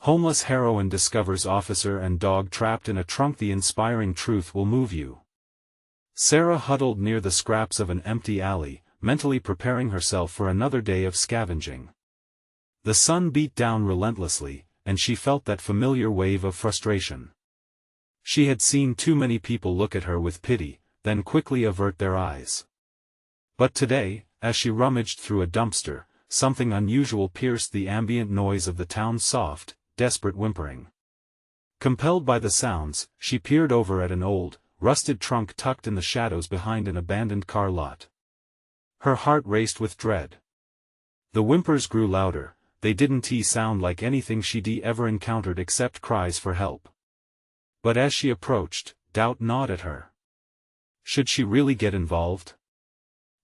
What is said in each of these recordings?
Homeless heroine discovers officer and dog trapped in a trunk. The inspiring truth will move you. Sarah huddled near the scraps of an empty alley, mentally preparing herself for another day of scavenging. The sun beat down relentlessly, and she felt that familiar wave of frustration. She had seen too many people look at her with pity, then quickly avert their eyes. But today, as she rummaged through a dumpster, something unusual pierced the ambient noise of the town's soft, desperate whimpering. Compelled by the sounds, she peered over at an old, rusted trunk tucked in the shadows behind an abandoned car lot. Her heart raced with dread. The whimpers grew louder. They didn't sound like anything she'd ever encountered except cries for help. But as she approached, doubt gnawed at her. Should she really get involved?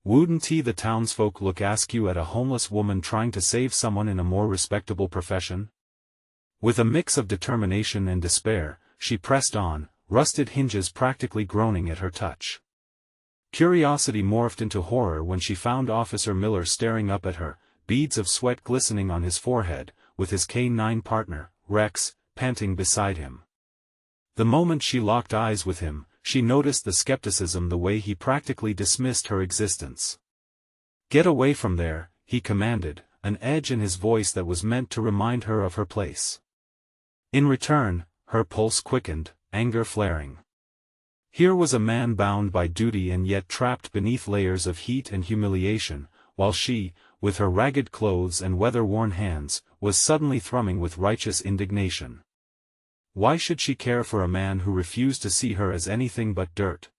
Wouldn't the townsfolk look askew at a homeless woman trying to save someone in a more respectable profession? With a mix of determination and despair, she pressed on, rusted hinges practically groaning at her touch. Curiosity morphed into horror when she found Officer Miller staring up at her, beads of sweat glistening on his forehead, with his K-9 partner, Rex, panting beside him. The moment she locked eyes with him, she noticed the skepticism, the way he practically dismissed her existence. "Get away from there," he commanded, an edge in his voice that was meant to remind her of her place. In return, her pulse quickened, anger flaring. Here was a man bound by duty and yet trapped beneath layers of heat and humiliation, while she, with her ragged clothes and weather-worn hands, was suddenly thrumming with righteous indignation. Why should she care for a man who refused to see her as anything but dirt?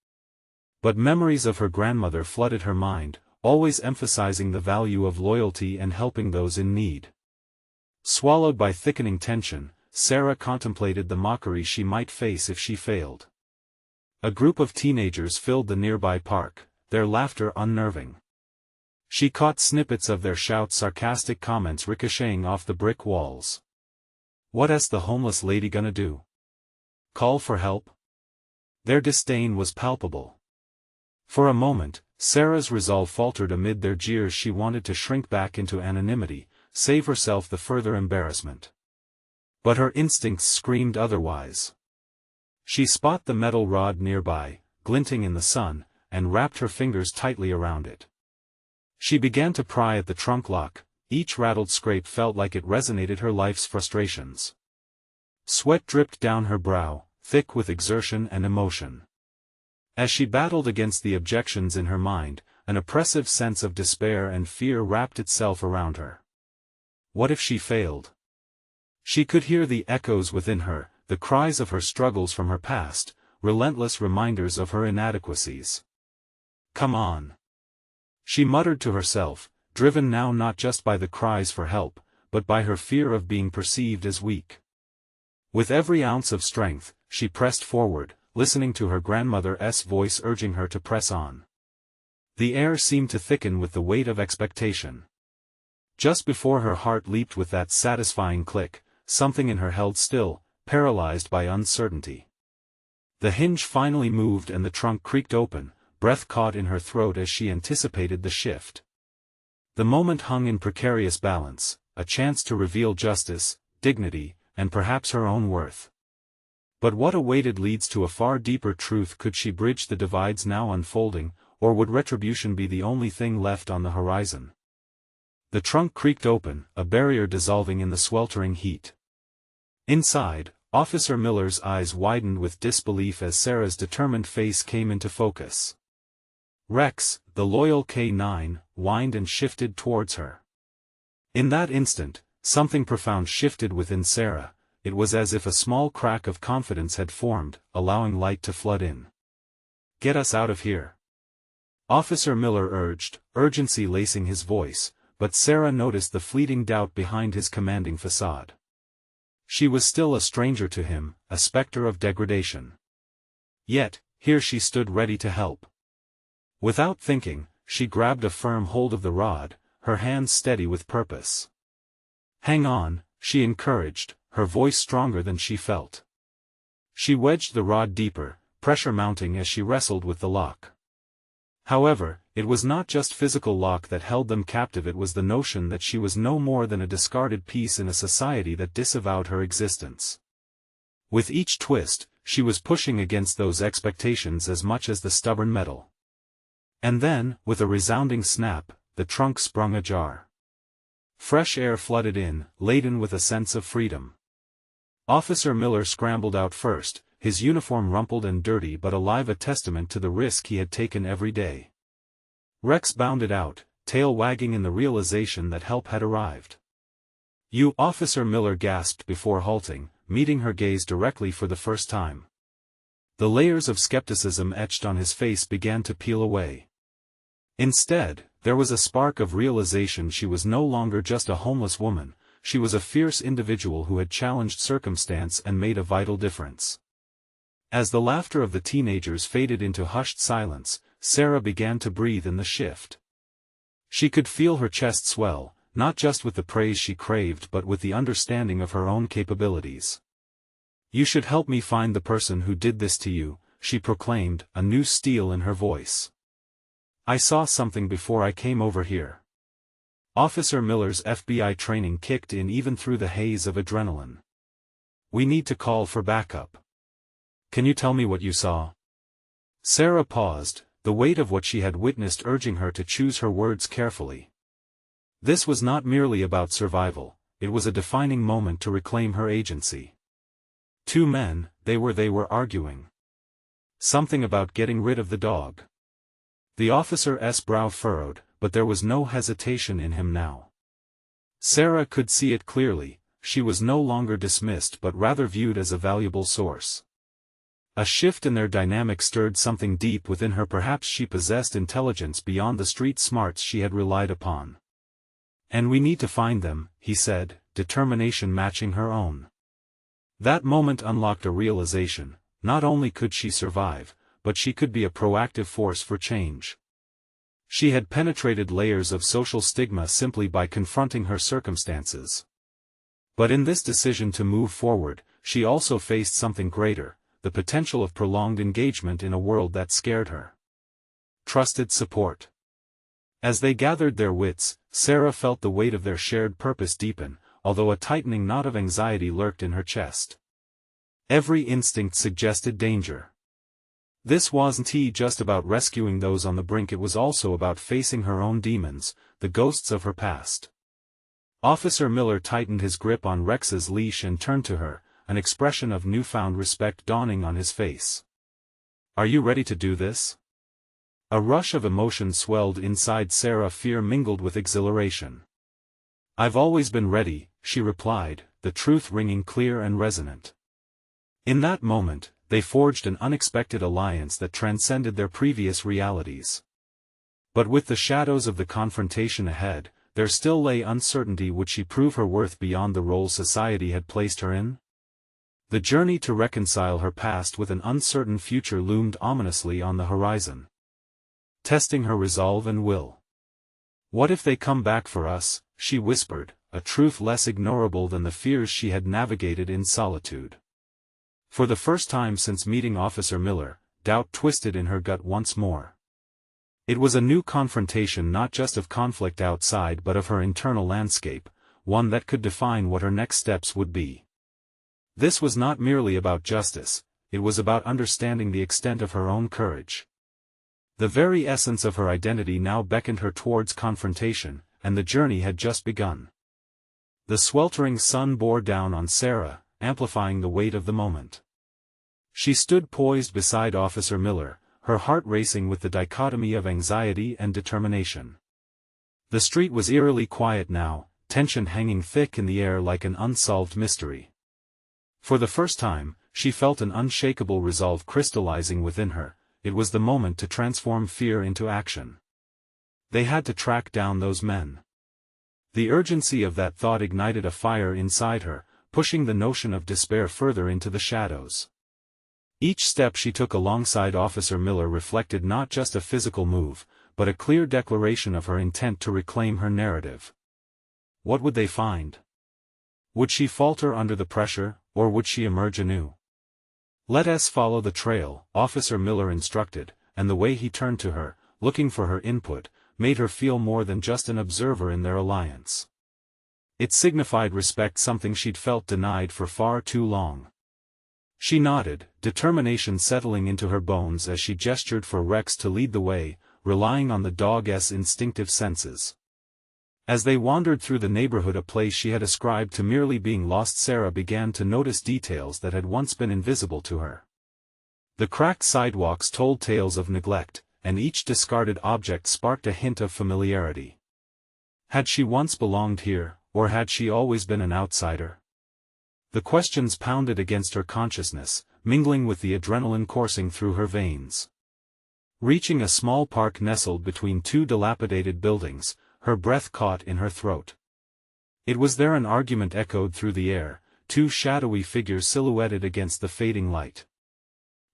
But memories of her grandmother flooded her mind, always emphasizing the value of loyalty and helping those in need. Swallowed by thickening tension, Sarah contemplated the mockery she might face if she failed. A group of teenagers filled the nearby park, their laughter unnerving. She caught snippets of their shouts, sarcastic comments ricocheting off the brick walls. What's the homeless lady gonna do? Call for help? Their disdain was palpable. For a moment, Sarah's resolve faltered amid their jeers. She wanted to shrink back into anonymity, save herself the further embarrassment. But her instincts screamed otherwise. She spotted the metal rod nearby, glinting in the sun, and wrapped her fingers tightly around it. She began to pry at the trunk lock. Each rattled scrape felt like it resonated her life's frustrations. Sweat dripped down her brow, thick with exertion and emotion. As she battled against the objections in her mind, an oppressive sense of despair and fear wrapped itself around her. What if she failed? She could hear the echoes within her, the cries of her struggles from her past, relentless reminders of her inadequacies. "Come on," she muttered to herself, driven now not just by the cries for help, but by her fear of being perceived as weak. With every ounce of strength, she pressed forward, listening to her grandmother's voice urging her to press on. The air seemed to thicken with the weight of expectation. Just before her heart leaped with that satisfying click, something in her held still, paralyzed by uncertainty. The hinge finally moved and the trunk creaked open, breath caught in her throat as she anticipated the shift. The moment hung in precarious balance, a chance to reveal justice, dignity, and perhaps her own worth. But what awaited leads to a far deeper truth. Could she bridge the divides now unfolding, or would retribution be the only thing left on the horizon? The trunk creaked open, a barrier dissolving in the sweltering heat. Inside, Officer Miller's eyes widened with disbelief as Sarah's determined face came into focus. Rex, the loyal K-9, whined and shifted towards her. In that instant, something profound shifted within Sarah. It was as if a small crack of confidence had formed, allowing light to flood in. "Get us out of here," Officer Miller urged, urgency lacing his voice, but Sarah noticed the fleeting doubt behind his commanding facade. She was still a stranger to him, a specter of degradation. Yet, here she stood ready to help. Without thinking, she grabbed a firm hold of the rod, her hands steady with purpose. "Hang on," she encouraged, her voice stronger than she felt. She wedged the rod deeper, pressure mounting as she wrestled with the lock. However, it was not just physical lock that held them captive, it was the notion that she was no more than a discarded piece in a society that disavowed her existence. With each twist, she was pushing against those expectations as much as the stubborn metal. And then, with a resounding snap, the trunk sprung ajar. Fresh air flooded in, laden with a sense of freedom. Officer Miller scrambled out first, his uniform rumpled and dirty but alive, a testament to the risk he had taken every day. Rex bounded out, tail wagging in the realization that help had arrived. "You," Officer Miller gasped before halting, meeting her gaze directly for the first time. The layers of skepticism etched on his face began to peel away. Instead, there was a spark of realization she was no longer just a homeless woman, she was a fierce individual who had challenged circumstance and made a vital difference. As the laughter of the teenagers faded into hushed silence, Sarah began to breathe in the shift. She could feel her chest swell, not just with the praise she craved but with the understanding of her own capabilities. "You should help me find the person who did this to you," she proclaimed, a new steel in her voice. "I saw something before I came over here." Officer Miller's FBI training kicked in even through the haze of adrenaline. "We need to call for backup. Can you tell me what you saw?" Sarah paused, the weight of what she had witnessed urging her to choose her words carefully. This was not merely about survival, it was a defining moment to reclaim her agency. Two men, they were arguing. Something about getting rid of the dog. The officer's brow furrowed, but there was no hesitation in him now. Sarah could see it clearly, she was no longer dismissed but rather viewed as a valuable source. A shift in their dynamic stirred something deep within her. Perhaps she possessed intelligence beyond the street smarts she had relied upon. "And we need to find them," he said, determination matching her own. That moment unlocked a realization: not only could she survive, but she could be a proactive force for change. She had penetrated layers of social stigma simply by confronting her circumstances. But in this decision to move forward, she also faced something greater: the potential of prolonged engagement in a world that scared her. Trusted support. As they gathered their wits, Sarah felt the weight of their shared purpose deepen, although a tightening knot of anxiety lurked in her chest. Every instinct suggested danger. This wasn't just about rescuing those on the brink, it was also about facing her own demons, the ghosts of her past. Officer Miller tightened his grip on Rex's leash and turned to her, an expression of newfound respect dawning on his face. "Are you ready to do this?" A rush of emotion swelled inside Sarah, fear mingled with exhilaration. "I've always been ready," she replied, the truth ringing clear and resonant. In that moment, they forged an unexpected alliance that transcended their previous realities. But with the shadows of the confrontation ahead, there still lay uncertainty. Would she prove her worth beyond the role society had placed her in? The journey to reconcile her past with an uncertain future loomed ominously on the horizon, testing her resolve and will. "What if they come back for us?" she whispered, a truth less ignorable than the fears she had navigated in solitude. For the first time since meeting Officer Miller, doubt twisted in her gut once more. It was a new confrontation, not just of conflict outside but of her internal landscape, one that could define what her next steps would be. This was not merely about justice, it was about understanding the extent of her own courage. The very essence of her identity now beckoned her towards confrontation, and the journey had just begun. The sweltering sun bore down on Sarah, amplifying the weight of the moment. She stood poised beside Officer Miller, her heart racing with the dichotomy of anxiety and determination. The street was eerily quiet now, tension hanging thick in the air like an unsolved mystery. For the first time, she felt an unshakable resolve crystallizing within her. It was the moment to transform fear into action. They had to track down those men. The urgency of that thought ignited a fire inside her, pushing the notion of despair further into the shadows. Each step she took alongside Officer Miller reflected not just a physical move, but a clear declaration of her intent to reclaim her narrative. What would they find? Would she falter under the pressure, or would she emerge anew? "Let us follow the trail," Officer Miller instructed, and the way he turned to her, looking for her input, made her feel more than just an observer in their alliance. It signified respect, something she'd felt denied for far too long. She nodded, determination settling into her bones as she gestured for Rex to lead the way, relying on the dog's instinctive senses. As they wandered through the neighborhood, a place she had ascribed to merely being lost, Sarah began to notice details that had once been invisible to her. The cracked sidewalks told tales of neglect, and each discarded object sparked a hint of familiarity. Had she once belonged here, or had she always been an outsider? The questions pounded against her consciousness, mingling with the adrenaline coursing through her veins. Reaching a small park nestled between two dilapidated buildings, her breath caught in her throat. It was there an argument echoed through the air, two shadowy figures silhouetted against the fading light.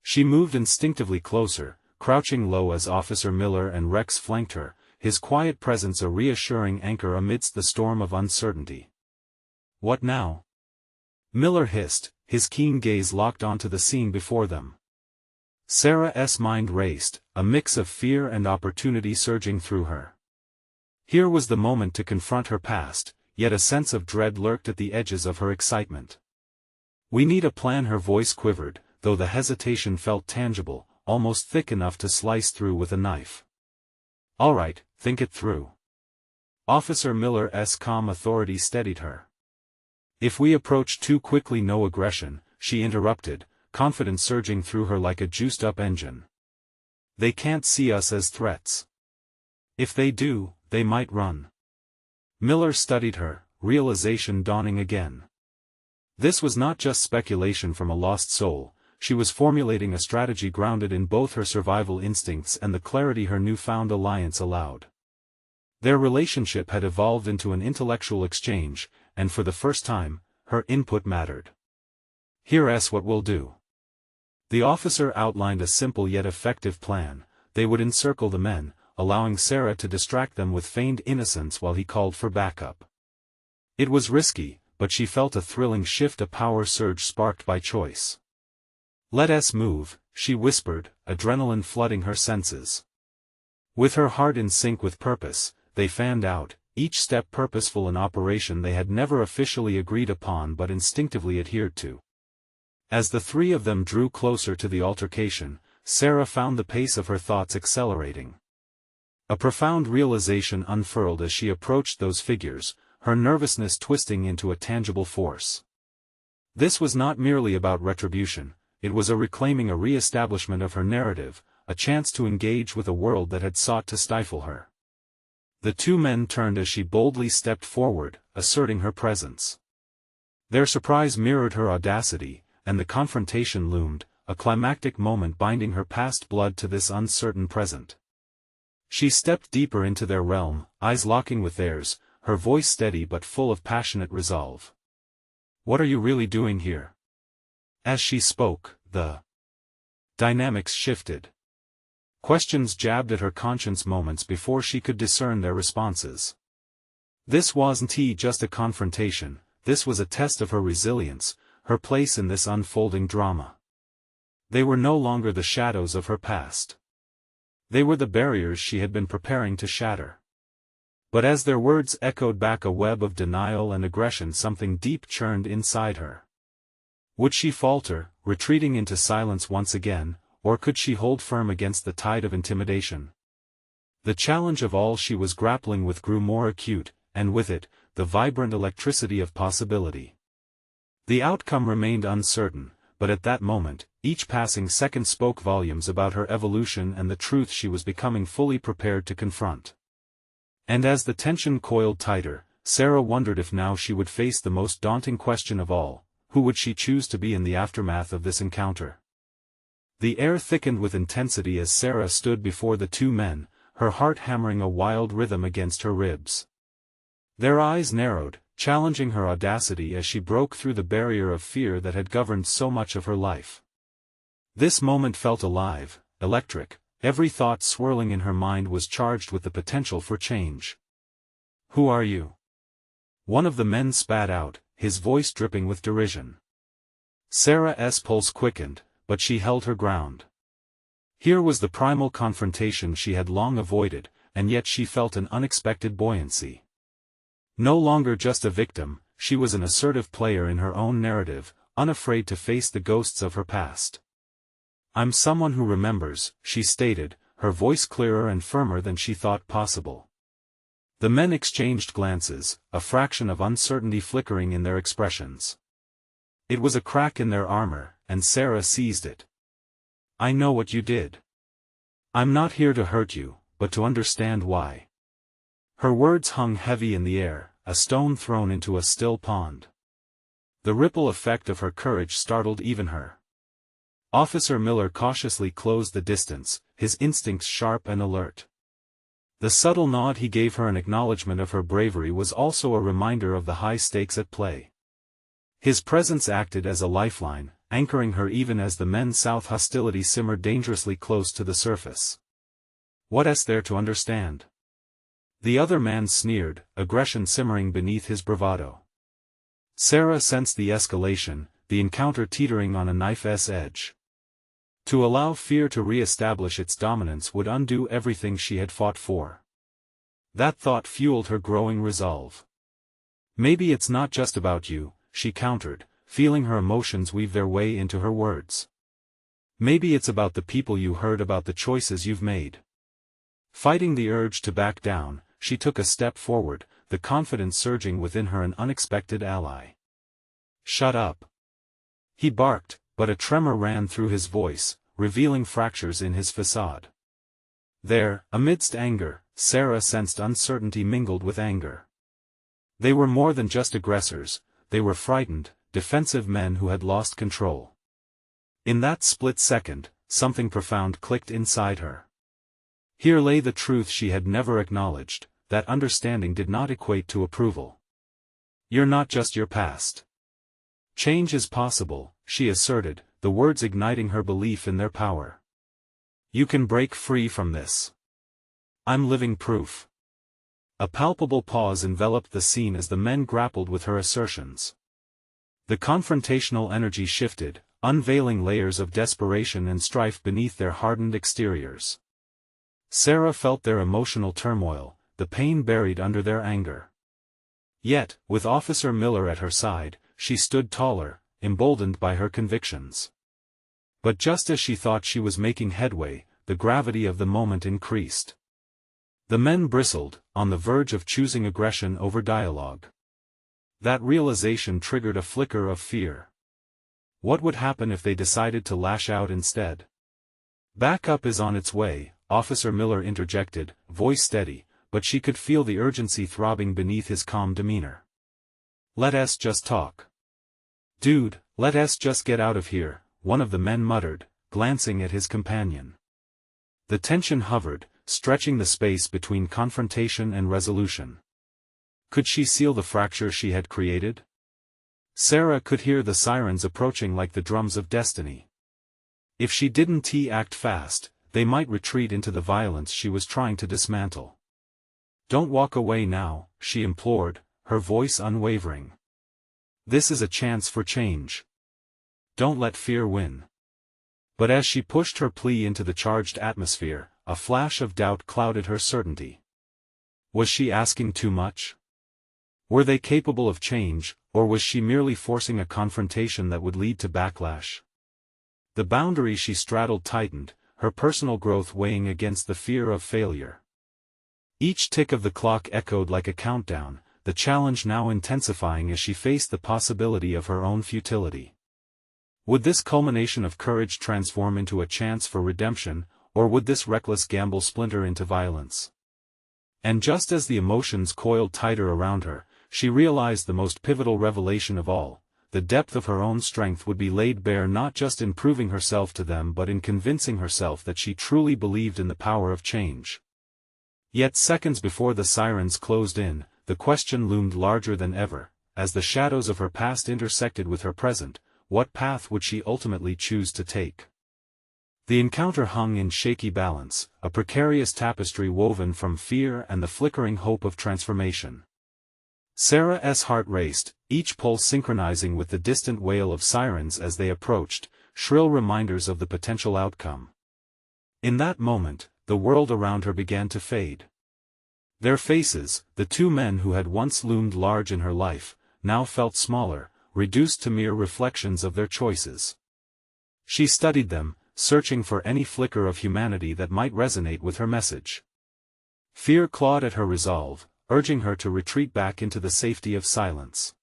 She moved instinctively closer, crouching low as Officer Miller and Rex flanked her, his quiet presence a reassuring anchor amidst the storm of uncertainty. "What now?" Miller hissed, his keen gaze locked onto the scene before them. Sarah's mind raced, a mix of fear and opportunity surging through her. Here was the moment to confront her past, yet a sense of dread lurked at the edges of her excitement. "We need a plan." Her voice quivered, though the hesitation felt tangible, almost thick enough to slice through with a knife. "All right, think it through." Officer Miller's calm authority steadied her. "If we approach too quickly, no aggression," she interrupted, confidence surging through her like a juiced-up engine. "They can't see us as threats. If they do, they might run." Miller studied her, realization dawning again. This was not just speculation from a lost soul, she was formulating a strategy grounded in both her survival instincts and the clarity her newfound alliance allowed. Their relationship had evolved into an intellectual exchange, and for the first time, her input mattered. "Here's what we'll do." The officer outlined a simple yet effective plan. They would encircle the men, allowing Sarah to distract them with feigned innocence while he called for backup. It was risky, but she felt a thrilling shift, a power surge sparked by choice. "Let us move," she whispered, adrenaline flooding her senses. With her heart in sync with purpose, they fanned out, each step purposeful, an operation they had never officially agreed upon but instinctively adhered to. As the three of them drew closer to the altercation, Sarah found the pace of her thoughts accelerating. A profound realization unfurled as she approached those figures, her nervousness twisting into a tangible force. This was not merely about retribution, it was a reclaiming, a re-establishment of her narrative, a chance to engage with a world that had sought to stifle her. The two men turned as she boldly stepped forward, asserting her presence. Their surprise mirrored her audacity, and the confrontation loomed, a climactic moment binding her past blood to this uncertain present. She stepped deeper into their realm, eyes locking with theirs, her voice steady but full of passionate resolve. "What are you really doing here?" As she spoke, the dynamics shifted. Questions jabbed at her conscience moments before she could discern their responses. This wasn't just a confrontation, this was a test of her resilience, her place in this unfolding drama. They were no longer the shadows of her past. They were the barriers she had been preparing to shatter. But as their words echoed back a web of denial and aggression, something deep churned inside her. Would she falter, retreating into silence once again, or could she hold firm against the tide of intimidation? The challenge of all she was grappling with grew more acute, and with it, the vibrant electricity of possibility. The outcome remained uncertain, but at that moment, each passing second spoke volumes about her evolution and the truth she was becoming fully prepared to confront. And as the tension coiled tighter, Sarah wondered if now she would face the most daunting question of all: who would she choose to be in the aftermath of this encounter? The air thickened with intensity as Sarah stood before the two men, her heart hammering a wild rhythm against her ribs. Their eyes narrowed, challenging her audacity as she broke through the barrier of fear that had governed so much of her life. This moment felt alive, electric, every thought swirling in her mind was charged with the potential for change. "Who are you?" one of the men spat out, his voice dripping with derision. Sarah's pulse quickened, but she held her ground. Here was the primal confrontation she had long avoided, and yet she felt an unexpected buoyancy. No longer just a victim, she was an assertive player in her own narrative, unafraid to face the ghosts of her past. "I'm someone who remembers," she stated, her voice clearer and firmer than she thought possible. The men exchanged glances, a fraction of uncertainty flickering in their expressions. It was a crack in their armor, and Sarah seized it. "I know what you did. I'm not here to hurt you, but to understand why." Her words hung heavy in the air, a stone thrown into a still pond. The ripple effect of her courage startled even her. Officer Miller cautiously closed the distance, his instincts sharp and alert. The subtle nod he gave her in acknowledgement of her bravery was also a reminder of the high stakes at play. His presence acted as a lifeline, anchoring her even as the men south hostility simmered dangerously close to the surface. "What is there to understand?" The other man sneered, aggression simmering beneath his bravado. Sarah sensed the escalation, the encounter teetering on a knife's edge. To allow fear to re-establish its dominance would undo everything she had fought for. That thought fueled her growing resolve. "Maybe it's not just about you," she countered, feeling her emotions weave their way into her words. "Maybe it's about the people you hurt, about the choices you've made." Fighting the urge to back down, she took a step forward, the confidence surging within her an unexpected ally. "Shut up!" he barked, but a tremor ran through his voice, revealing fractures in his facade. There, amidst anger, Sarah sensed uncertainty mingled with anger. They were more than just aggressors, they were frightened, defensive men who had lost control. In that split second, something profound clicked inside her. Here lay the truth she had never acknowledged, that understanding did not equate to approval. "You're not just your past. Change is possible," she asserted, the words igniting her belief in their power. "You can break free from this. I'm living proof." A palpable pause enveloped the scene as the men grappled with her assertions. The confrontational energy shifted, unveiling layers of desperation and strife beneath their hardened exteriors. Sarah felt their emotional turmoil, the pain buried under their anger. Yet, with Officer Miller at her side, she stood taller, emboldened by her convictions. But just as she thought she was making headway, the gravity of the moment increased. The men bristled, on the verge of choosing aggression over dialogue. That realization triggered a flicker of fear. What would happen if they decided to lash out instead? "Backup is on its way," Officer Miller interjected, voice steady, but she could feel the urgency throbbing beneath his calm demeanor. "Let us just talk." "Dude, let us just get out of here," one of the men muttered, glancing at his companion. The tension hovered, stretching the space between confrontation and resolution. Could she seal the fracture she had created? Sarah could hear the sirens approaching like the drums of destiny. If she didn't act fast, they might retreat into the violence she was trying to dismantle. "Don't walk away now," she implored, her voice unwavering. "This is a chance for change. Don't let fear win." But as she pushed her plea into the charged atmosphere, a flash of doubt clouded her certainty. Was she asking too much? Were they capable of change, or was she merely forcing a confrontation that would lead to backlash? The boundary she straddled tightened, her personal growth weighing against the fear of failure. Each tick of the clock echoed like a countdown, the challenge now intensifying as she faced the possibility of her own futility. Would this culmination of courage transform into a chance for redemption, or would this reckless gamble splinter into violence? And just as the emotions coiled tighter around her, she realized the most pivotal revelation of all: the depth of her own strength would be laid bare not just in proving herself to them but in convincing herself that she truly believed in the power of change. Yet seconds before the sirens closed in, the question loomed larger than ever, as the shadows of her past intersected with her present: what path would she ultimately choose to take? The encounter hung in shaky balance, a precarious tapestry woven from fear and the flickering hope of transformation. Sarah's heart raced, each pulse synchronizing with the distant wail of sirens as they approached, shrill reminders of the potential outcome. In that moment, the world around her began to fade. Their faces, the two men who had once loomed large in her life, now felt smaller, reduced to mere reflections of their choices. She studied them, searching for any flicker of humanity that might resonate with her message. Fear clawed at her resolve, urging her to retreat back into the safety of silence.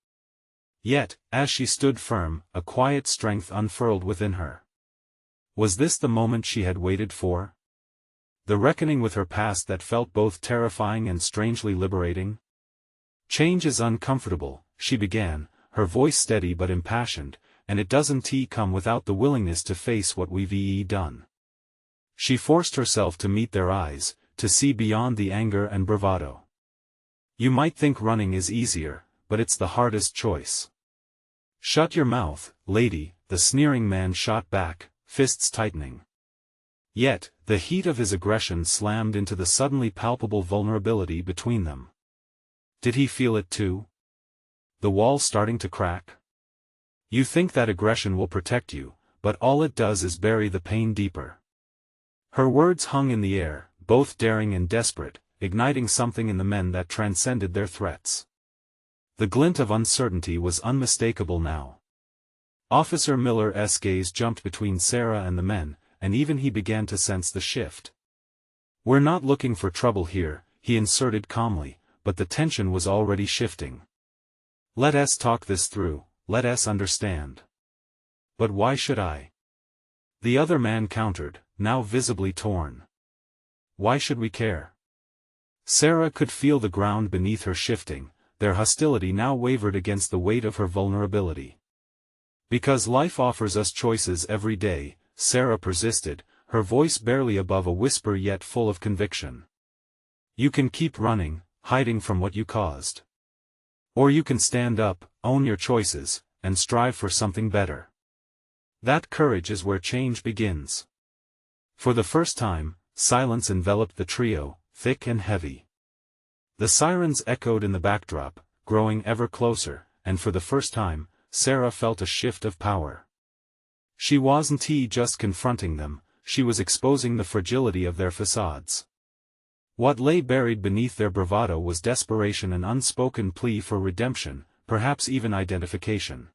Yet, as she stood firm, a quiet strength unfurled within her. Was this the moment she had waited for? The reckoning with her past that felt both terrifying and strangely liberating? Change is uncomfortable, she began, her voice steady but impassioned, and it doesn't come without the willingness to face what we've done. She forced herself to meet their eyes, to see beyond the anger and bravado. You might think running is easier, but it's the hardest choice. Shut your mouth, lady, the sneering man shot back, fists tightening. Yet, the heat of his aggression slammed into the suddenly palpable vulnerability between them. Did he feel it too? The wall starting to crack? You think that aggression will protect you, but all it does is bury the pain deeper. Her words hung in the air, both daring and desperate, igniting something in the men that transcended their threats. The glint of uncertainty was unmistakable now. Officer Miller's gaze jumped between Sarah and the men, and even he began to sense the shift. We're not looking for trouble here, he inserted calmly, but the tension was already shifting. Let us talk this through, let us understand. But why should I? The other man countered, now visibly torn. Why should we care? Sarah could feel the ground beneath her shifting, their hostility now wavered against the weight of her vulnerability. Because life offers us choices every day, Sarah persisted, her voice barely above a whisper yet full of conviction. You can keep running, hiding from what you caused. Or you can stand up, own your choices, and strive for something better. That courage is where change begins. For the first time, silence enveloped the trio, thick and heavy. The sirens echoed in the backdrop, growing ever closer, and for the first time, Sarah felt a shift of power. She wasn't just confronting them, she was exposing the fragility of their facades. What lay buried beneath their bravado was desperation and unspoken plea for redemption, perhaps even identification.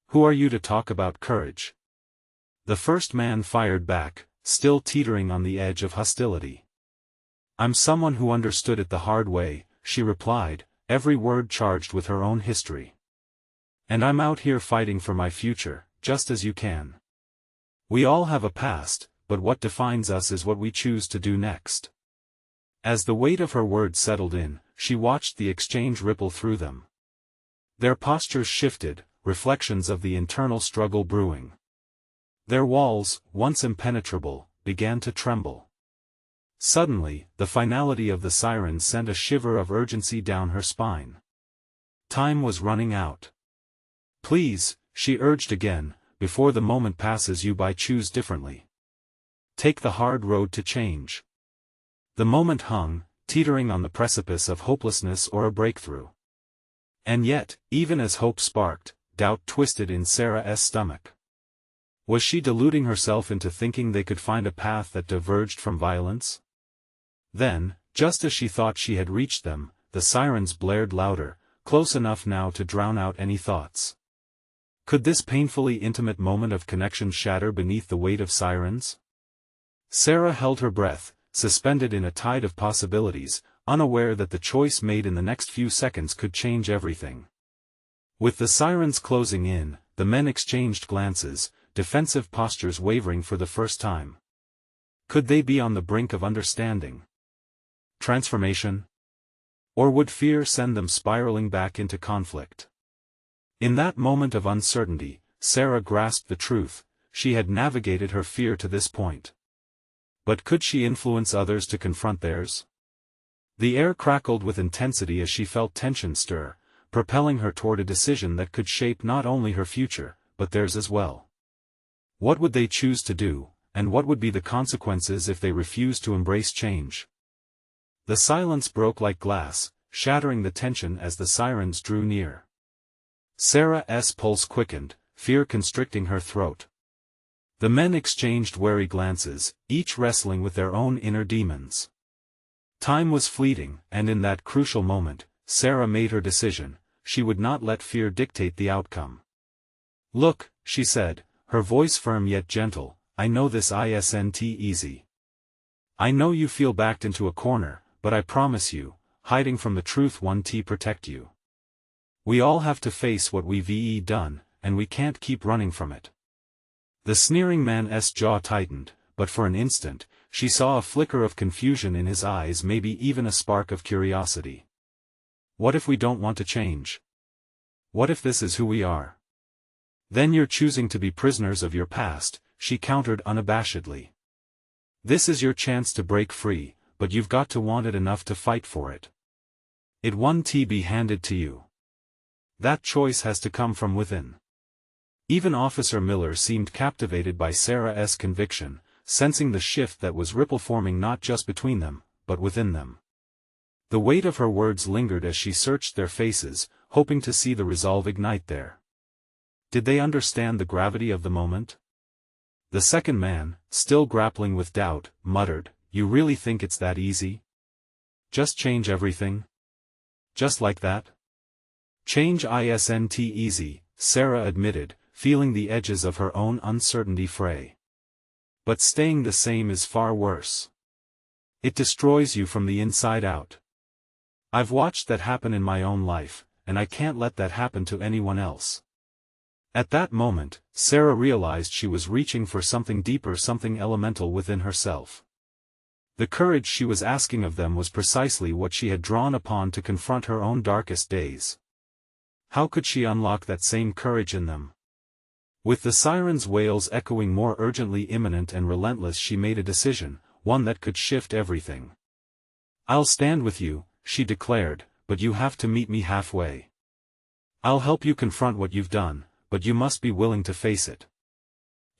Who are you to talk about courage? The first man fired back, still teetering on the edge of hostility. I'm someone who understood it the hard way, she replied, every word charged with her own history. And I'm out here fighting for my future, just as you can. We all have a past, but what defines us is what we choose to do next. As the weight of her words settled in, she watched the exchange ripple through them. Their postures shifted, reflections of the internal struggle brewing. Their walls, once impenetrable, began to tremble. Suddenly, the finality of the siren sent a shiver of urgency down her spine. Time was running out. Please, she urged again, before the moment passes you by, choose differently. Take the hard road to change. The moment hung, teetering on the precipice of hopelessness or a breakthrough. And yet, even as hope sparked, doubt twisted in Sarah's stomach. Was she deluding herself into thinking they could find a path that diverged from violence? Then, just as she thought she had reached them, the sirens blared louder, close enough now to drown out any thoughts. Could this painfully intimate moment of connection shatter beneath the weight of sirens? Sarah held her breath, suspended in a tide of possibilities, unaware that the choice made in the next few seconds could change everything. With the sirens closing in, the men exchanged glances, defensive postures wavering for the first time. Could they be on the brink of understanding? Transformation? Or would fear send them spiraling back into conflict? In that moment of uncertainty, Sarah grasped the truth, she had navigated her fear to this point. But could she influence others to confront theirs? The air crackled with intensity as she felt tension stir, propelling her toward a decision that could shape not only her future, but theirs as well. What would they choose to do, and what would be the consequences if they refused to embrace change? The silence broke like glass, shattering the tension as the sirens drew near. Sarah's pulse quickened, fear constricting her throat. The men exchanged wary glances, each wrestling with their own inner demons. Time was fleeting, and in that crucial moment, Sarah made her decision. She would not let fear dictate the outcome. "Look," she said, her voice firm yet gentle, "I know this isn't easy. I know you feel backed into a corner, but I promise you, hiding from the truth won't protect you. We all have to face what we've done, and we can't keep running from it." The sneering man's jaw tightened, but for an instant, she saw a flicker of confusion in his eyes, maybe even a spark of curiosity. "What if we don't want to change? What if this is who we are?" "Then you're choosing to be prisoners of your past," she countered unabashedly. "This is your chance to break free, but you've got to want it enough to fight for it. It won't be handed to you. That choice has to come from within." Even Officer Miller seemed captivated by Sarah's conviction, sensing the shift that was ripple-forming not just between them, but within them. The weight of her words lingered as she searched their faces, hoping to see the resolve ignite there. Did they understand the gravity of the moment? The second man, still grappling with doubt, muttered, "You really think it's that easy? Just change everything? Just like that?" "Change isn't easy," Sarah admitted, feeling the edges of her own uncertainty fray. "But staying the same is far worse. It destroys you from the inside out. I've watched that happen in my own life, and I can't let that happen to anyone else." At that moment, Sarah realized she was reaching for something deeper, something elemental within herself. The courage she was asking of them was precisely what she had drawn upon to confront her own darkest days. How could she unlock that same courage in them? With the siren's wails echoing more urgently imminent and relentless, she made a decision, one that could shift everything. "I'll stand with you," she declared, "but you have to meet me halfway. I'll help you confront what you've done, but you must be willing to face it.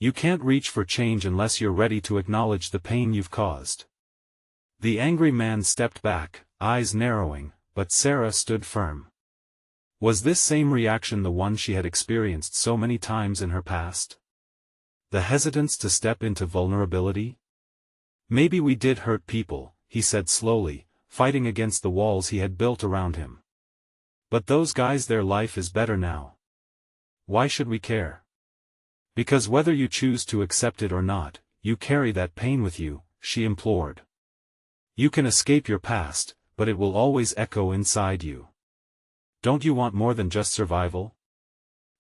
You can't reach for change unless you're ready to acknowledge the pain you've caused." The angry man stepped back, eyes narrowing, but Sarah stood firm. Was this same reaction the one she had experienced so many times in her past? The hesitance to step into vulnerability? "Maybe we did hurt people," he said slowly, fighting against the walls he had built around him. "But those guys, their life is better now. Why should we care? Because whether you choose to accept it or not, you carry that pain with you," she implored. "You can escape your past, but it will always echo inside you. Don't you want more than just survival?"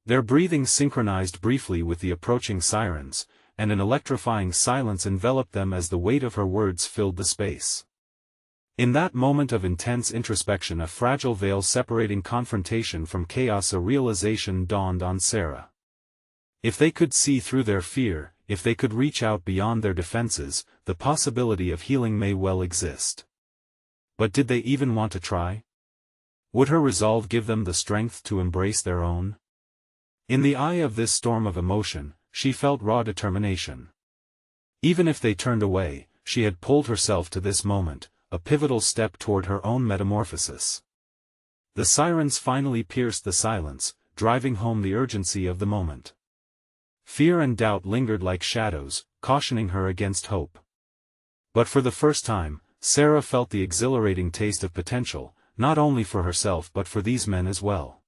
Their breathing synchronized briefly with the approaching sirens, and an electrifying silence enveloped them as the weight of her words filled the space. In that moment of intense introspection, a fragile veil separating confrontation from chaos, a realization dawned on Sarah. If they could see through their fear, if they could reach out beyond their defenses, the possibility of healing may well exist. But did they even want to try? Would her resolve give them the strength to embrace their own? In the eye of this storm of emotion, she felt raw determination. Even if they turned away, she had pulled herself to this moment, a pivotal step toward her own metamorphosis. The sirens finally pierced the silence, driving home the urgency of the moment. Fear and doubt lingered like shadows, cautioning her against hope. But for the first time, Sarah felt the exhilarating taste of potential, not only for herself but for these men as well.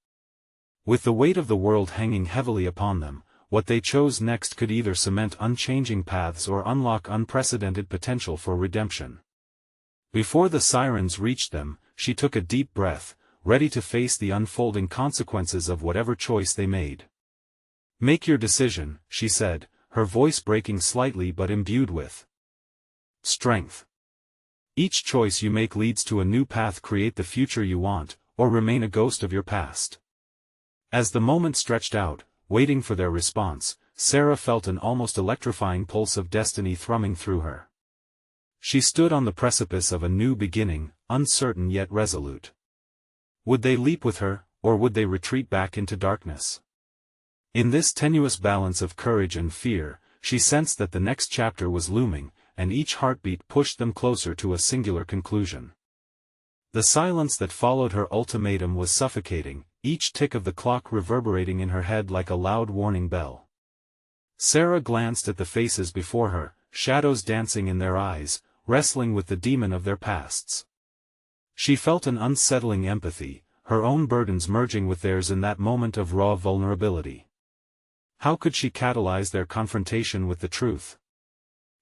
With the weight of the world hanging heavily upon them, what they chose next could either cement unchanging paths or unlock unprecedented potential for redemption. Before the sirens reached them, she took a deep breath, ready to face the unfolding consequences of whatever choice they made. "Make your decision," she said, her voice breaking slightly but imbued with strength. "Each choice you make leads to a new path. Create the future you want, or remain a ghost of your past." As the moment stretched out, waiting for their response, Sarah felt an almost electrifying pulse of destiny thrumming through her. She stood on the precipice of a new beginning, uncertain yet resolute. Would they leap with her, or would they retreat back into darkness? In this tenuous balance of courage and fear, she sensed that the next chapter was looming, and each heartbeat pushed them closer to a singular conclusion. The silence that followed her ultimatum was suffocating, each tick of the clock reverberating in her head like a loud warning bell. Sarah glanced at the faces before her, shadows dancing in their eyes, wrestling with the demon of their pasts. She felt an unsettling empathy, her own burdens merging with theirs in that moment of raw vulnerability. How could she catalyze their confrontation with the truth?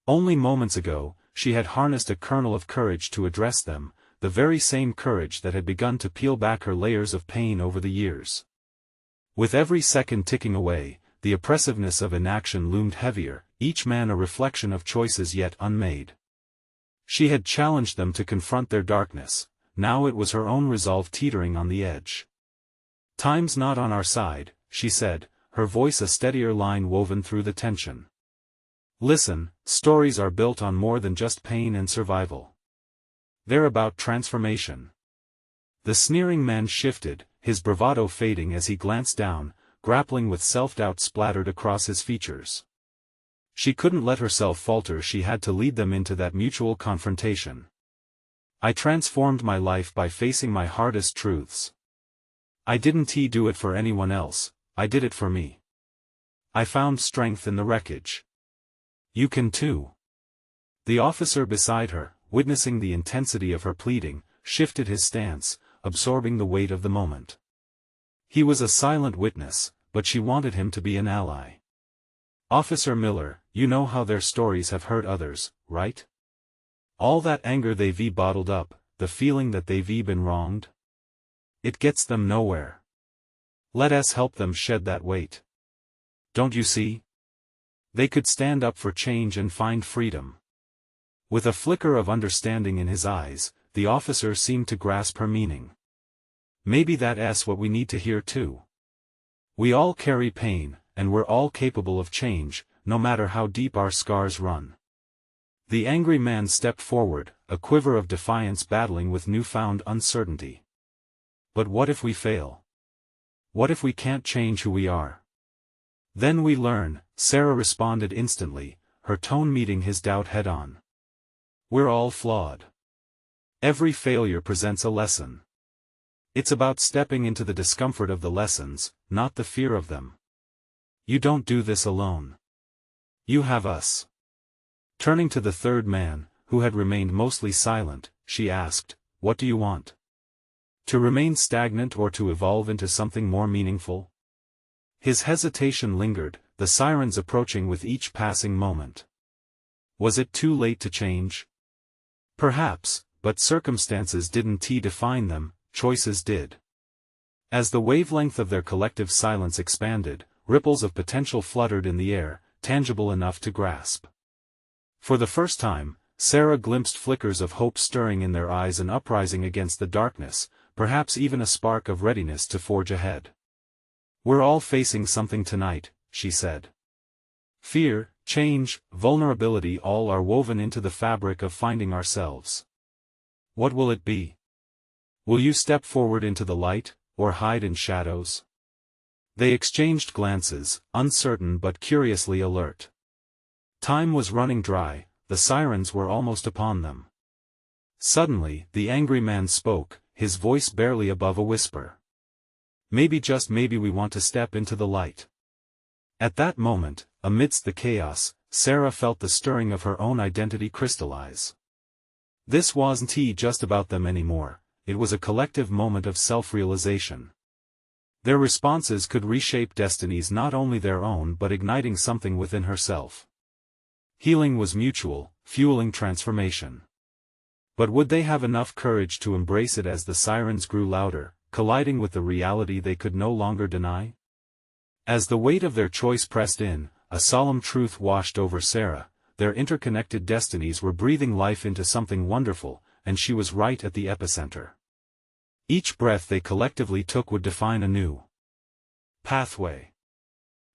Only moments ago, she had harnessed a kernel of courage to address them, the very same courage that had begun to peel back her layers of pain over the years. With every second ticking away, the oppressiveness of inaction loomed heavier, each man a reflection of choices yet unmade. She had challenged them to confront their darkness, now it was her own resolve teetering on the edge. "Time's not on our side," she said, her voice a steadier line woven through the tension. "Listen, stories are built on more than just pain and survival. They're about transformation." The sneering man shifted, his bravado fading as he glanced down, grappling with self-doubt splattered across his features. She couldn't let herself falter, she had to lead them into that mutual confrontation. "I transformed my life by facing my hardest truths. I didn't do it for anyone else, I did it for me. I found strength in the wreckage. You can too." The officer beside her, witnessing the intensity of her pleading, shifted his stance, absorbing the weight of the moment. He was a silent witness, but she wanted him to be an ally. "Officer Miller, you know how their stories have hurt others, right? All that anger they've bottled up, the feeling that they've been wronged? It gets them nowhere. Let us help them shed that weight. Don't you see? They could stand up for change and find freedom." With a flicker of understanding in his eyes, the officer seemed to grasp her meaning. "Maybe that's what we need to hear too. We all carry pain, and we're all capable of change, no matter how deep our scars run." The angry man stepped forward, a quiver of defiance battling with newfound uncertainty. "But what if we fail? What if we can't change who we are?" "Then we learn," Sarah responded instantly, her tone meeting his doubt head-on. "We're all flawed. Every failure presents a lesson. It's about stepping into the discomfort of the lessons, not the fear of them. You don't do this alone. You have us." Turning to the third man, who had remained mostly silent, she asked, "What do you want? To remain stagnant or to evolve into something more meaningful?" His hesitation lingered, the sirens approaching with each passing moment. Was it too late to change? Perhaps, but circumstances didn't define them, choices did. As the wavelength of their collective silence expanded, ripples of potential fluttered in the air, tangible enough to grasp. For the first time, Sarah glimpsed flickers of hope stirring in their eyes, an uprising against the darkness, perhaps even a spark of readiness to forge ahead. "We're all facing something tonight," she said. "Fear, change, vulnerability, all are woven into the fabric of finding ourselves. What will it be? Will you step forward into the light, or hide in shadows?" They exchanged glances, uncertain but curiously alert. Time was running dry, the sirens were almost upon them. Suddenly, the angry man spoke, his voice barely above a whisper. "Maybe, just maybe, we want to step into the light." At that moment, amidst the chaos, Sarah felt the stirring of her own identity crystallize. This wasn't just about them anymore, it was a collective moment of self-realization. Their responses could reshape destinies, not only their own but igniting something within herself. Healing was mutual, fueling transformation. But would they have enough courage to embrace it as the sirens grew louder, colliding with the reality they could no longer deny? As the weight of their choice pressed in, a solemn truth washed over Sarah: their interconnected destinies were breathing life into something wonderful, and she was right at the epicenter. Each breath they collectively took would define a new pathway.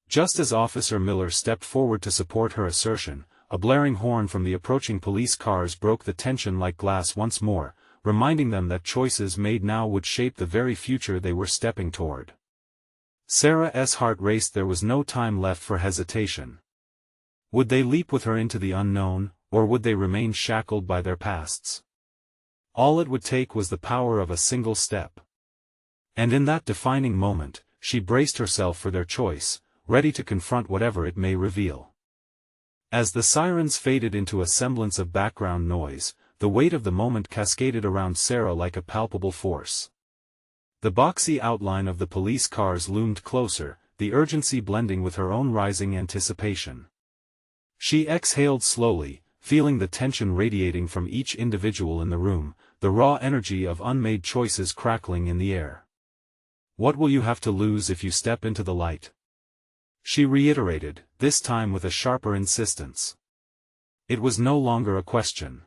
Just as Officer Miller stepped forward to support her assertion, a blaring horn from the approaching police cars broke the tension like glass once more, reminding them that choices made now would shape the very future they were stepping toward. Sarah's heart raced. There was no time left for hesitation. Would they leap with her into the unknown, or would they remain shackled by their pasts? All it would take was the power of a single step. And in that defining moment, she braced herself for their choice, ready to confront whatever it may reveal. As the sirens faded into a semblance of background noise, the weight of the moment cascaded around Sarah like a palpable force. The boxy outline of the police cars loomed closer, the urgency blending with her own rising anticipation. She exhaled slowly, feeling the tension radiating from each individual in the room, the raw energy of unmade choices crackling in the air. "What will you have to lose if you step into the light?" she reiterated, this time with a sharper insistence. It was no longer a question.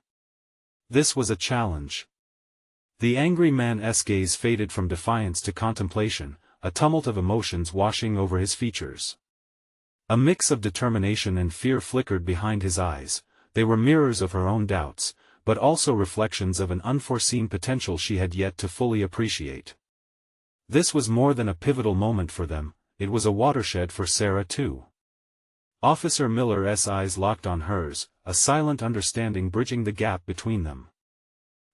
This was a challenge. The angry man's gaze faded from defiance to contemplation, a tumult of emotions washing over his features. A mix of determination and fear flickered behind his eyes. They were mirrors of her own doubts, but also reflections of an unforeseen potential she had yet to fully appreciate. This was more than a pivotal moment for them, it was a watershed for Sarah too. Officer Miller's eyes locked on hers, a silent understanding bridging the gap between them.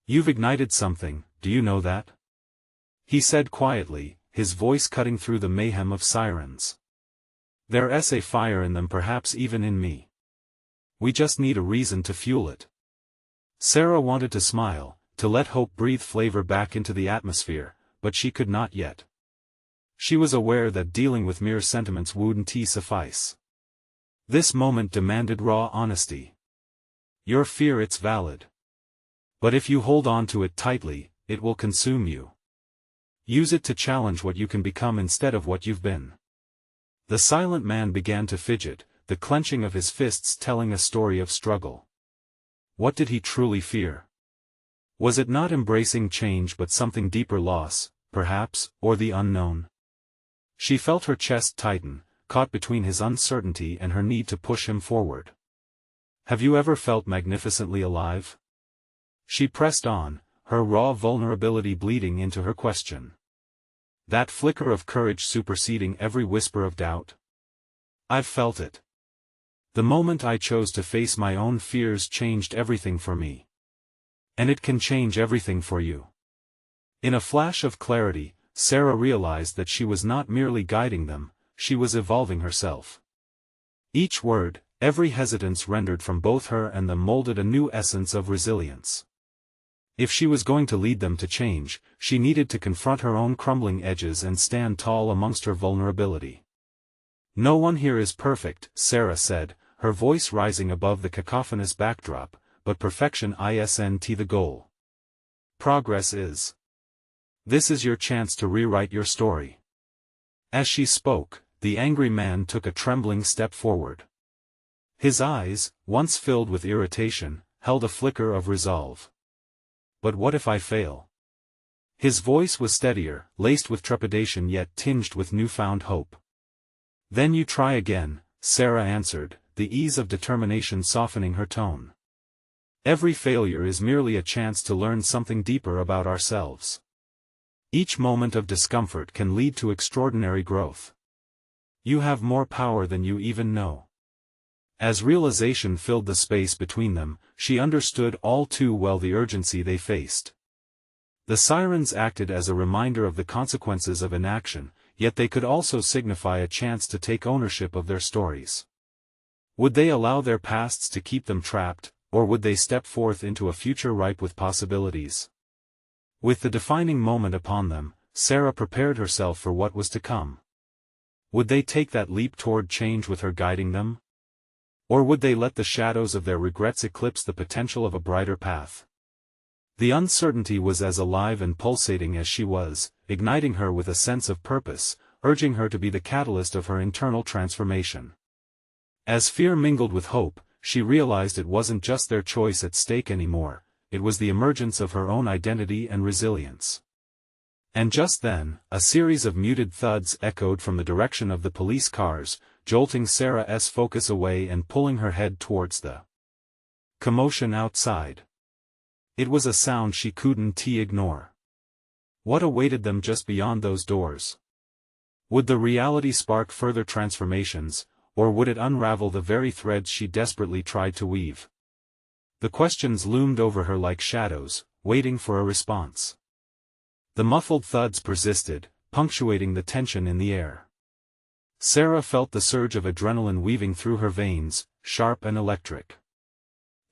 "You've ignited something, do you know that?" he said quietly, his voice cutting through the mayhem of sirens. "There's a fire in them, perhaps even in me. We just need a reason to fuel it." Sarah wanted to smile, to let hope breathe flavor back into the atmosphere, but she could not yet. She was aware that dealing with mere sentiments wouldn't suffice. This moment demanded raw honesty. "Your fear, it's valid. But if you hold on to it tightly, it will consume you. Use it to challenge what you can become instead of what you've been." The silent man began to fidget, the clenching of his fists telling a story of struggle. What did he truly fear? Was it not embracing change but something deeper, loss, perhaps, or the unknown? She felt her chest tighten, caught between his uncertainty and her need to push him forward. "Have you ever felt magnificently alive?" She pressed on, her raw vulnerability bleeding into her question. That flicker of courage superseding every whisper of doubt? "I've felt it. The moment I chose to face my own fears changed everything for me. And it can change everything for you." In a flash of clarity, Sarah realized that she was not merely guiding them, she was evolving herself. Each word, every hesitance rendered from both her and them molded a new essence of resilience. If she was going to lead them to change, she needed to confront her own crumbling edges and stand tall amongst her vulnerability. "No one here is perfect," Sarah said, her voice rising above the cacophonous backdrop, "but perfection isn't the goal. Progress is. This is your chance to rewrite your story." As she spoke, the angry man took a trembling step forward. His eyes, once filled with irritation, held a flicker of resolve. "But what if I fail?" His voice was steadier, laced with trepidation yet tinged with newfound hope. "Then you try again," Sarah answered, the ease of determination softening her tone. "Every failure is merely a chance to learn something deeper about ourselves. Each moment of discomfort can lead to extraordinary growth. You have more power than you even know." As realization filled the space between them, she understood all too well the urgency they faced. The sirens acted as a reminder of the consequences of inaction, yet they could also signify a chance to take ownership of their stories. Would they allow their pasts to keep them trapped, or would they step forth into a future ripe with possibilities? With the defining moment upon them, Sarah prepared herself for what was to come. Would they take that leap toward change with her guiding them? Or would they let the shadows of their regrets eclipse the potential of a brighter path? The uncertainty was as alive and pulsating as she was, igniting her with a sense of purpose, urging her to be the catalyst of her internal transformation. As fear mingled with hope, she realized it wasn't just their choice at stake anymore, it was the emergence of her own identity and resilience. And just then, a series of muted thuds echoed from the direction of the police cars, jolting Sarah's focus away and pulling her head towards the commotion outside. It was a sound she couldn't ignore. What awaited them just beyond those doors? Would the reality spark further transformations, or would it unravel the very threads she desperately tried to weave? The questions loomed over her like shadows, waiting for a response. The muffled thuds persisted, punctuating the tension in the air. Sarah felt the surge of adrenaline weaving through her veins, sharp and electric.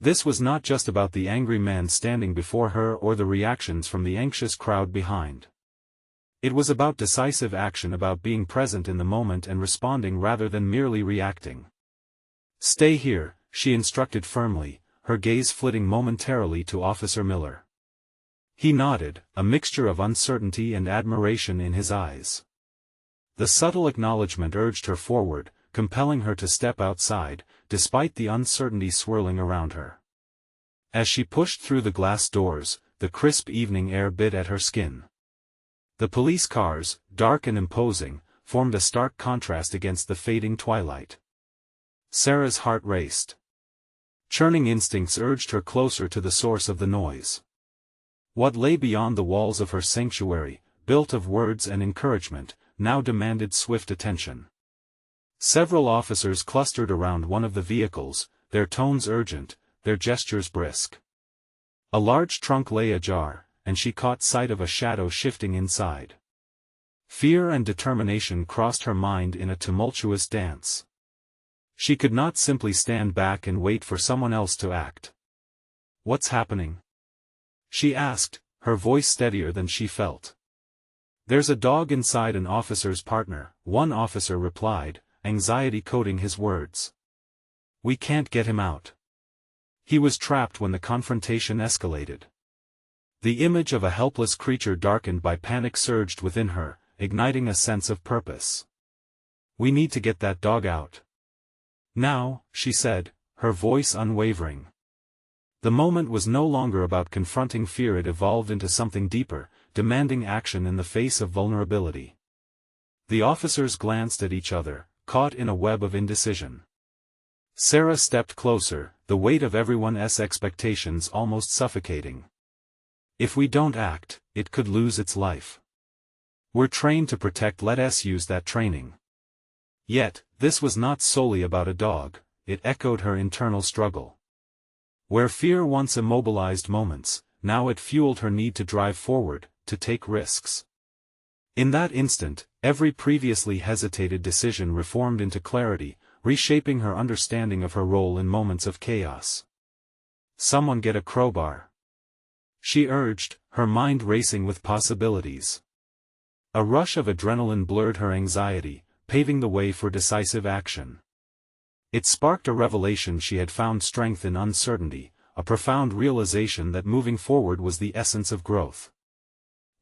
This was not just about the angry man standing before her or the reactions from the anxious crowd behind. It was about decisive action, about being present in the moment and responding rather than merely reacting. "Stay here," she instructed firmly, her gaze flitting momentarily to Officer Miller. He nodded, a mixture of uncertainty and admiration in his eyes. The subtle acknowledgement urged her forward, compelling her to step outside, despite the uncertainty swirling around her. As she pushed through the glass doors, the crisp evening air bit at her skin. The police cars, dark and imposing, formed a stark contrast against the fading twilight. Sarah's heart raced. Churning instincts urged her closer to the source of the noise. What lay beyond the walls of her sanctuary, built of words and encouragement, now demanded swift attention. Several officers clustered around one of the vehicles, their tones urgent, their gestures brisk. A large trunk lay ajar, and she caught sight of a shadow shifting inside. Fear and determination crossed her mind in a tumultuous dance. She could not simply stand back and wait for someone else to act. "What's happening?" she asked, her voice steadier than she felt. "There's a dog inside," an officer's partner, one officer replied, anxiety coating his words. "We can't get him out. He was trapped when the confrontation escalated." The image of a helpless creature darkened by panic surged within her, igniting a sense of purpose. "We need to get that dog out. Now," she said, her voice unwavering. The moment was no longer about confronting fear, it evolved into something deeper, demanding action in the face of vulnerability. The officers glanced at each other, caught in a web of indecision. Sarah stepped closer, the weight of everyone's expectations almost suffocating. "If we don't act, it could lose its life. We're trained to protect, let us use that training." Yet, this was not solely about a dog, it echoed her internal struggle. Where fear once immobilized moments, now it fueled her need to drive forward, to take risks. In that instant, every previously hesitated decision reformed into clarity, reshaping her understanding of her role in moments of chaos. "Someone get a crowbar," she urged, her mind racing with possibilities. A rush of adrenaline blurred her anxiety, paving the way for decisive action. It sparked a revelation: she had found strength in uncertainty, a profound realization that moving forward was the essence of growth.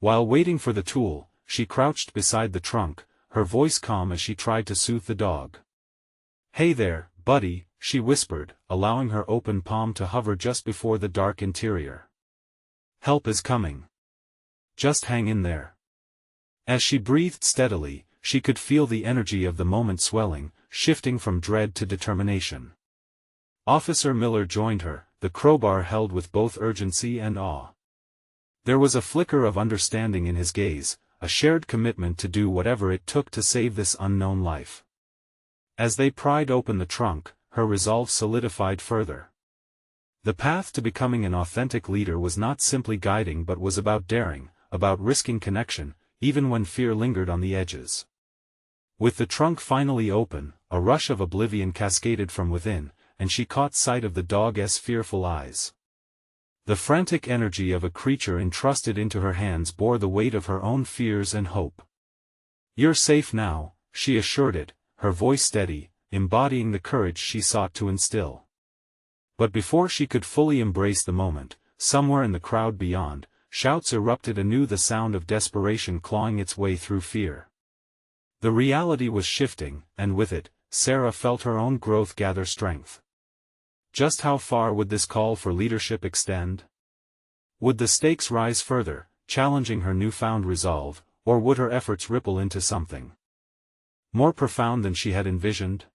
While waiting for the tool, she crouched beside the trunk, her voice calm as she tried to soothe the dog. "Hey there, buddy," she whispered, allowing her open palm to hover just before the dark interior. "Help is coming. Just hang in there." As she breathed steadily, she could feel the energy of the moment swelling, shifting from dread to determination. Officer Miller joined her, the crowbar held with both urgency and awe. There was a flicker of understanding in his gaze, a shared commitment to do whatever it took to save this unknown life. As they pried open the trunk, her resolve solidified further. The path to becoming an authentic leader was not simply guiding but was about daring, about risking connection, even when fear lingered on the edges. With the trunk finally open, a rush of oblivion cascaded from within, and she caught sight of the dog's fearful eyes. The frantic energy of a creature entrusted into her hands bore the weight of her own fears and hope. "You're safe now," she assured it, her voice steady, embodying the courage she sought to instill. But before she could fully embrace the moment, somewhere in the crowd beyond, shouts erupted anew, the sound of desperation clawing its way through fear. The reality was shifting, and with it, Sarah felt her own growth gather strength. Just how far would this call for leadership extend? Would the stakes rise further, challenging her newfound resolve, or would her efforts ripple into something more profound than she had envisioned?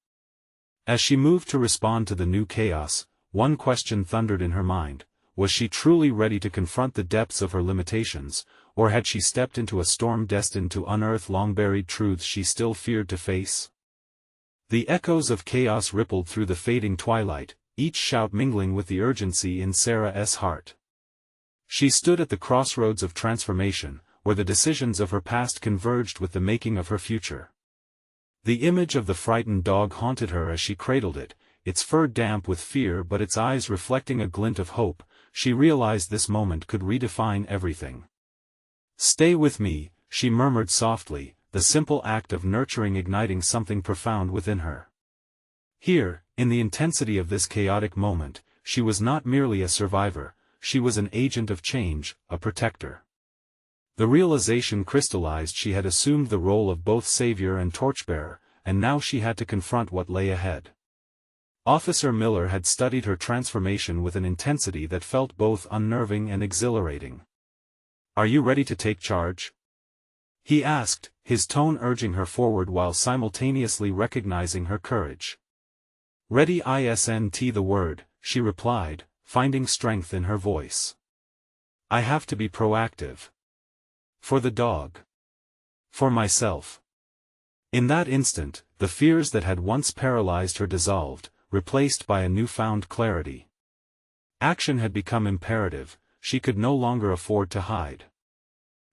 As she moved to respond to the new chaos, one question thundered in her mind: was she truly ready to confront the depths of her limitations, or had she stepped into a storm destined to unearth long-buried truths she still feared to face? The echoes of chaos rippled through the fading twilight, each shout mingling with the urgency in Sarah's heart. She stood at the crossroads of transformation, where the decisions of her past converged with the making of her future. The image of the frightened dog haunted her as she cradled it, its fur damp with fear but its eyes reflecting a glint of hope. She realized this moment could redefine everything. "Stay with me," she murmured softly, the simple act of nurturing igniting something profound within her. Here, in the intensity of this chaotic moment, she was not merely a survivor, she was an agent of change, a protector. The realization crystallized: she had assumed the role of both savior and torchbearer, and now she had to confront what lay ahead. Officer Miller had studied her transformation with an intensity that felt both unnerving and exhilarating. "Are you ready to take charge?" he asked, his tone urging her forward while simultaneously recognizing her courage. "Ready isn't the word," she replied, finding strength in her voice. "I have to be proactive. For the dog. For myself." In that instant, the fears that had once paralyzed her dissolved, replaced by a newfound clarity. Action had become imperative, she could no longer afford to hide.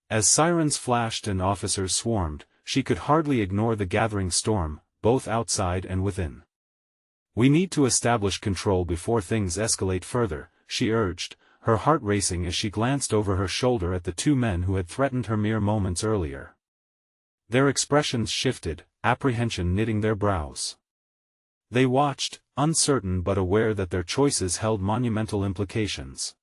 As sirens flashed and officers swarmed, she could hardly ignore the gathering storm, both outside and within. "We need to establish control before things escalate further," she urged, her heart racing as she glanced over her shoulder at the two men who had threatened her mere moments earlier. Their expressions shifted, apprehension knitting their brows. They watched, uncertain but aware that their choices held monumental implications.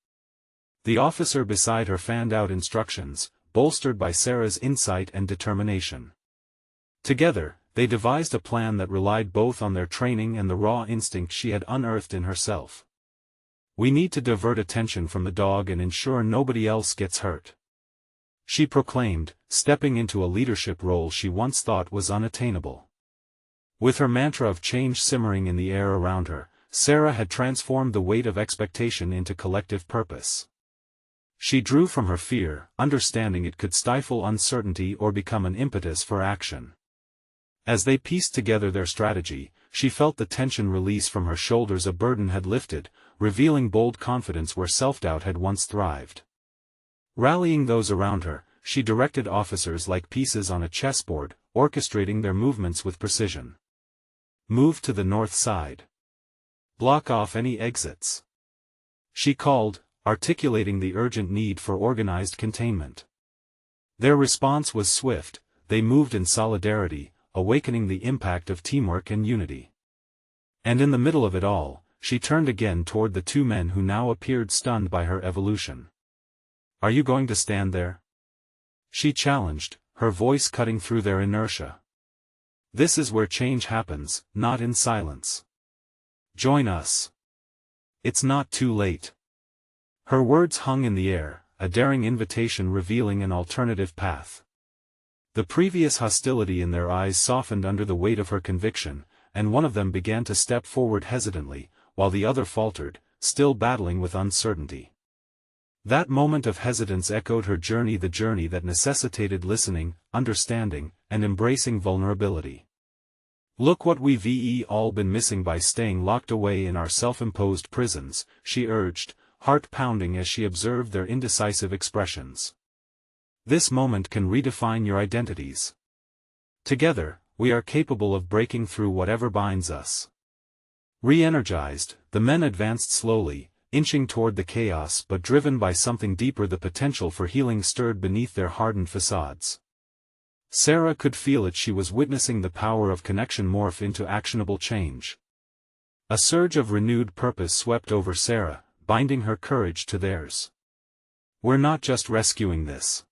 The officer beside her fanned out instructions, bolstered by Sarah's insight and determination. Together, they devised a plan that relied both on their training and the raw instinct she had unearthed in herself. "We need to divert attention from the dog and ensure nobody else gets hurt," she proclaimed, stepping into a leadership role she once thought was unattainable. With her mantra of change simmering in the air around her, Sarah had transformed the weight of expectation into collective purpose. She drew from her fear, understanding it could stifle uncertainty or become an impetus for action. As they pieced together their strategy, she felt the tension release from her shoulders. A burden had lifted, revealing bold confidence where self-doubt had once thrived. Rallying those around her, she directed officers like pieces on a chessboard, orchestrating their movements with precision. "Move to the north side. Block off any exits," she called, articulating the urgent need for organized containment. Their response was swift, they moved in solidarity, awakening the impact of teamwork and unity. And in the middle of it all, she turned again toward the two men who now appeared stunned by her evolution. "Are you going to stand there?" she challenged, her voice cutting through their inertia. "This is where change happens, not in silence. Join us. It's not too late." Her words hung in the air, a daring invitation revealing an alternative path. The previous hostility in their eyes softened under the weight of her conviction, and one of them began to step forward hesitantly, while the other faltered, still battling with uncertainty. That moment of hesitance echoed her journey, the journey that necessitated listening, understanding, and embracing vulnerability. "Look what we've all been missing by staying locked away in our self-imposed prisons," she urged, heart pounding as she observed their indecisive expressions. "This moment can redefine your identities. Together, we are capable of breaking through whatever binds us." Re-energized, the men advanced slowly, inching toward the chaos but driven by something deeper. The potential for healing stirred beneath their hardened facades. Sarah could feel it. She was witnessing the power of connection morph into actionable change. A surge of renewed purpose swept over Sarah, binding her courage to theirs. "We're not just rescuing this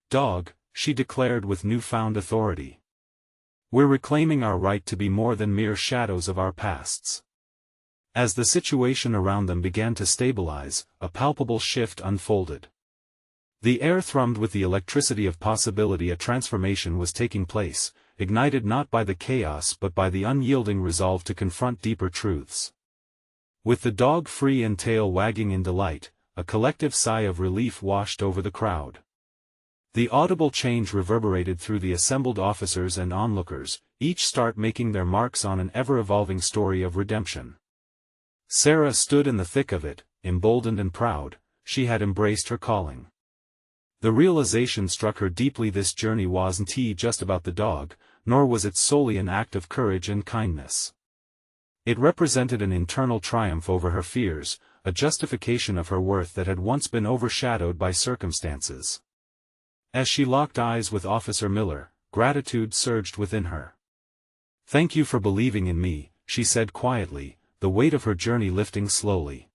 dog," she declared with newfound authority. "We're reclaiming our right to be more than mere shadows of our pasts." As the situation around them began to stabilize, a palpable shift unfolded. The air thrummed with the electricity of possibility. A transformation was taking place, ignited not by the chaos but by the unyielding resolve to confront deeper truths. With the dog free and tail wagging in delight, a collective sigh of relief washed over the crowd. The audible change reverberated through the assembled officers and onlookers, each start making their marks on an ever-evolving story of redemption. Sarah stood in the thick of it, emboldened and proud. She had embraced her calling. The realization struck her deeply: this journey wasn't just about the dog, nor was it solely an act of courage and kindness. It represented an internal triumph over her fears, a justification of her worth that had once been overshadowed by circumstances. As she locked eyes with Officer Miller, gratitude surged within her. "Thank you for believing in me," she said quietly, the weight of her journey lifting slowly.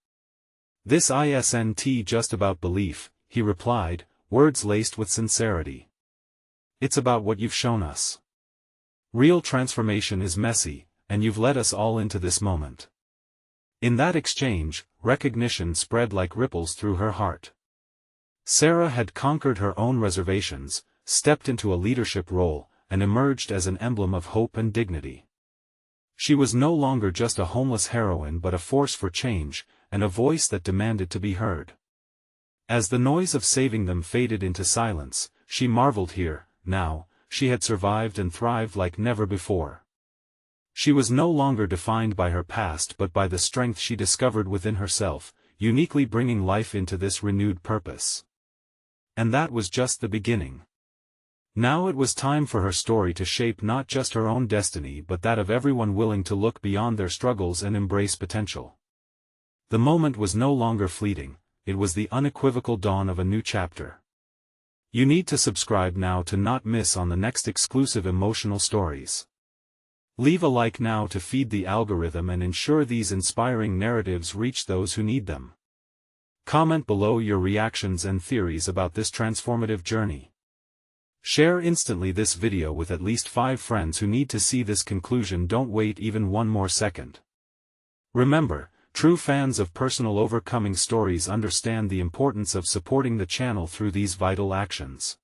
"This isn't just about belief," he replied, words laced with sincerity. "It's about what you've shown us. Real transformation is messy, and you've led us all into this moment." In that exchange, recognition spread like ripples through her heart. Sarah had conquered her own reservations, stepped into a leadership role, and emerged as an emblem of hope and dignity. She was no longer just a homeless heroine but a force for change, and a voice that demanded to be heard. As the noise of saving them faded into silence, she marveled here, now, she had survived and thrived like never before. She was no longer defined by her past but by the strength she discovered within herself, uniquely bringing life into this renewed purpose. And that was just the beginning. Now it was time for her story to shape not just her own destiny but that of everyone willing to look beyond their struggles and embrace potential. The moment was no longer fleeting, it was the unequivocal dawn of a new chapter. You need to subscribe now to not miss on the next exclusive emotional stories. Leave a like now to feed the algorithm and ensure these inspiring narratives reach those who need them. Comment below your reactions and theories about this transformative journey. Share instantly this video with at least 5 friends who need to see this conclusion. Don't wait even one more second. Remember, true fans of personal overcoming stories understand the importance of supporting the channel through these vital actions.